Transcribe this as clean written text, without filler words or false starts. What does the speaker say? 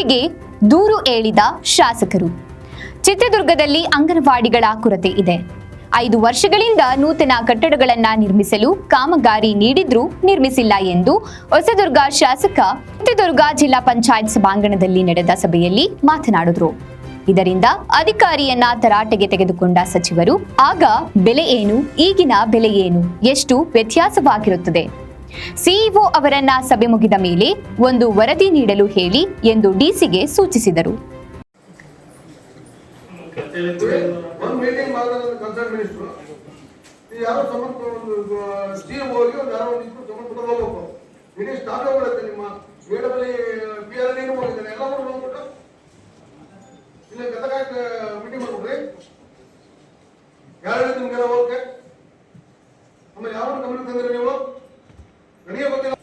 ಸಚಿವರಿಗೆ ದೂರು ಹೇಳಿದ ಶಾಸಕರು. ಚಿತ್ರದುರ್ಗದಲ್ಲಿ ಅಂಗನವಾಡಿಗಳ ಕೊರತೆ ಇದೆ. 5 ವರ್ಷಗಳಿಂದ ನೂತನ ಕಟ್ಟಡಗಳನ್ನು ನಿರ್ಮಿಸಲು ಕಾಮಗಾರಿ ನೀಡಿದ್ರೂ ನಿರ್ಮಿಸಿಲ್ಲ ಎಂದು ಹೊಸದುರ್ಗ ಶಾಸಕ ಚಿತ್ರದುರ್ಗ ಜಿಲ್ಲಾ ಪಂಚಾಯತ್ ಸಭಾಂಗಣದಲ್ಲಿ ನಡೆದ ಸಭೆಯಲ್ಲಿ ಮಾತನಾಡಿದರು. ಇದರಿಂದ ಅಧಿಕಾರಿಯನ್ನ ತರಾಟೆಗೆ ತೆಗೆದುಕೊಂಡ ಸಚಿವರು, ಆಗ ಬೆಲೆ ಏನು, ಈಗಿನ ಬೆಲೆ ಏನು, ಎಷ್ಟು ವ್ಯತ್ಯಾಸವಾಗಿರುತ್ತದೆ? ಸಿಇಒ ಅವರನ್ನ ಸಭೆ ಮುಗಿದ ಮೇಲೆ ಒಂದು ವರದಿ ನೀಡಲು ಹೇಳಿ ಎಂದು ಡಿಸಿಗೆ ಸೂಚಿಸಿದರು. ಯಾವ ಗಮನಕ್ಕೆ ತಂದ್ರೆ ನೀವು ನನಗೆ ಗೊತ್ತಿಲ್ಲ.